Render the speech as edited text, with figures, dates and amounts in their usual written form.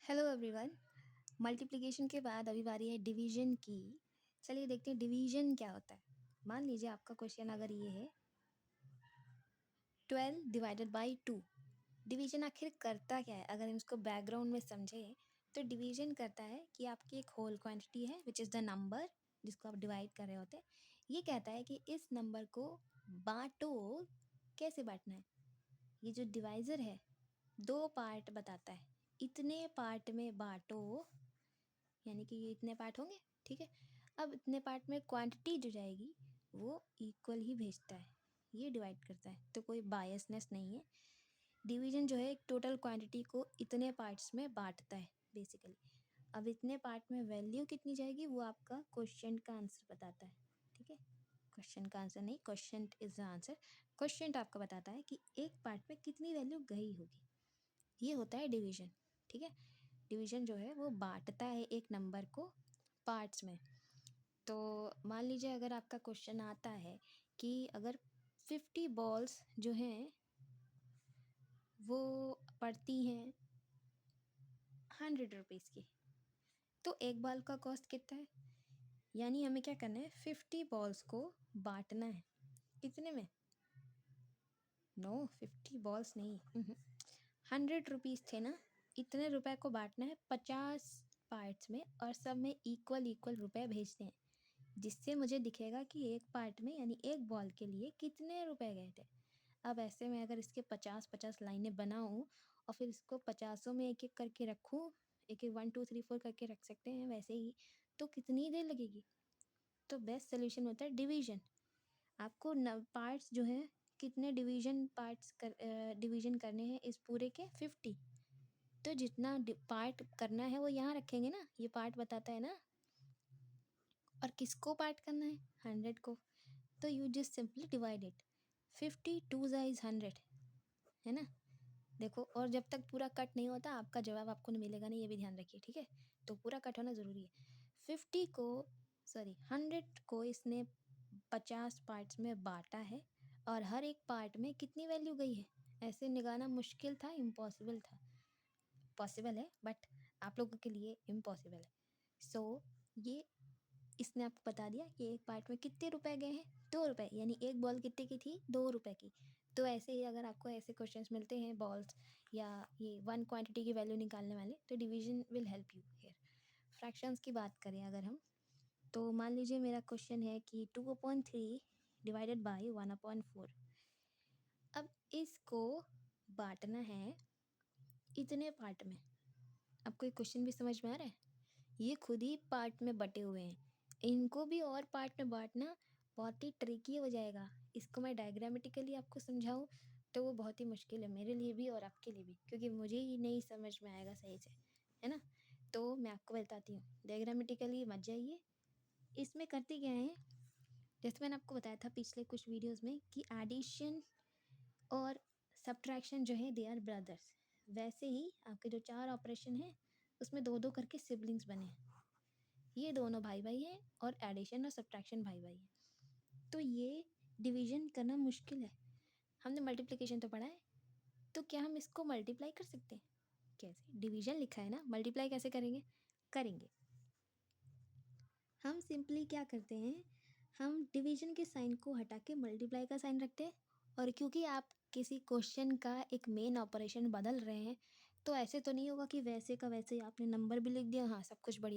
Hello everyone. Multiplication के बाद अभी बारी है डिवीजन की। चलिए देखते हैं डिवीजन क्या होता है। मान लीजिए आपका क्वेश्चन अगर ये है 12 डिवाइडेड बाई 2। डिवीजन आखिर करता क्या है? अगर हम इसको बैकग्राउंड में समझे तो डिवीजन करता है कि आपकी एक होल क्वांटिटी है विच इज़ द नंबर जिसको आप डिवाइड कर रहे होते हैं। ये कहता है कि इस नंबर को बांटो। कैसे बांटना है? ये जो डिवाइज़र है 2 पार्ट बताता है, इतने पार्ट में बांटो, यानी कि ये इतने पार्ट होंगे, ठीक है। अब इतने पार्ट में क्वांटिटी जो जाएगी वो इक्वल ही भेजता है, ये डिवाइड करता है, तो कोई बायसनेस नहीं है। डिवीजन जो है एक टोटल क्वांटिटी को इतने पार्ट्स में बांटता है बेसिकली। अब इतने पार्ट में वैल्यू कितनी जाएगी वो आपका क्वेश्चन का आंसर बताता है, ठीक है। क्वेश्चन का आंसर नहीं, question is the answer. Question आपको बताता है कि एक पार्ट में कितनी वैल्यू गई होगी। ये होता है डिवीजन, ठीक है। डिवीजन जो है वो बांटता है एक नंबर को पार्ट्स में। तो मान लीजिए अगर आपका क्वेश्चन आता है कि अगर 50 बॉल्स जो हैं वो पड़ती हैं 100 रुपीज़ की, तो एक बॉल का कॉस्ट कितना है? यानी हमें क्या करना है, 50 बॉल्स को बांटना है। कितने में? नो, 50 बॉल्स नहीं, 100 रुपीज़ थे ना, इतने रुपए को बांटना है 50 पार्ट्स में और सब में इक्वल इक्वल रुपए भेजने हैं, जिससे मुझे दिखेगा कि एक पार्ट में यानी एक बॉल के लिए कितने रुपए गए थे। अब ऐसे में अगर इसके 50-50 लाइनें बनाऊँ और फिर इसको पचासों में एक एक करके रखूँ, एक एक 1 2 3 4 करके रख सकते हैं वैसे ही, तो कितनी देर लगेगी? तो बेस्ट सोल्यूशन होता है डिवीजन। आपको न पार्ट्स जो हैं कितने डिवीजन करने हैं इस पूरे के 50। तो जितना पार्ट करना है वो यहाँ रखेंगे ना, ये पार्ट बताता है ना। और किसको पार्ट करना है? 100 को। तो you just simply divide it. 50 2 is 100, है ना। देखो, और जब तक पूरा कट नहीं होता आपका जवाब आपको मिलेगा नहीं, ये भी ध्यान रखिए, ठीक है। तो पूरा कट होना ज़रूरी है। 100 को इसने 50 पार्ट्स में बांटा है और हर एक पार्ट में कितनी वैल्यू गई है ऐसे निकालना मुश्किल था, इम्पॉसिबल था। पॉसिबल है बट आप लोगों के लिए इम्पॉसिबल है। सो ये इसने आपको बता दिया कि एक पार्ट में कितने रुपए गए हैं, 2 रुपए, यानी एक बॉल कितने की थी, 2 रुपए की। तो ऐसे ही अगर आपको ऐसे क्वेश्चंस मिलते हैं बॉल्स या ये वन क्वांटिटी की वैल्यू निकालने वाले, तो division will help you here. Fractions की बात करें अगर हम, तो मान लीजिए मेरा क्वेश्चन है कि 2/3 डिवाइडेड बाई 1/4। अब इसको बांटना है इतने पार्ट में। आपको ये क्वेश्चन भी समझ में आ रहा है? ये खुद ही पार्ट में बटे हुए हैं, इनको भी और पार्ट में बांटना बहुत ही ट्रिकी हो जाएगा। इसको मैं डायग्रामेटिकली आपको समझाऊँ तो वो बहुत ही मुश्किल है मेरे लिए भी और आपके लिए भी, क्योंकि मुझे ही नहीं समझ में आएगा सही से, है ना। तो मैं आपको बताती हूँ, डायग्रामेटिकली मत जाइए। इसमें करते क्या है, जैसे मैंने आपको बताया था पिछले कुछ वीडियोज़ में कि एडिशन और सब्ट्रैक्शन जो है दे आर ब्रदर्स। वैसे ही आपके जो 4 ऑपरेशन हैं उसमें 2-2 करके सिबलिंग्स बने हैं। ये दोनों भाई भाई हैं और एडिशन और सब्ट्रैक्शन भाई भाई हैं। तो ये डिवीजन करना मुश्किल है। हमने मल्टीप्लिकेशन तो पढ़ा है, तो क्या हम इसको मल्टीप्लाई कर सकते हैं? कैसे? डिवीजन लिखा है ना, मल्टीप्लाई कैसे करेंगे? करेंगे। हम सिंपली क्या करते हैं, हम डिवीजन के साइन को हटा के मल्टीप्लाई का साइन रखते हैं। और क्योंकि आप किसी क्वेश्चन का एक मेन ऑपरेशन बदल रहे हैं, तो ऐसे तो नहीं होगा कि वैसे का वैसे ही आपने नंबर भी लिख दिया, हाँ सब कुछ बढ़िया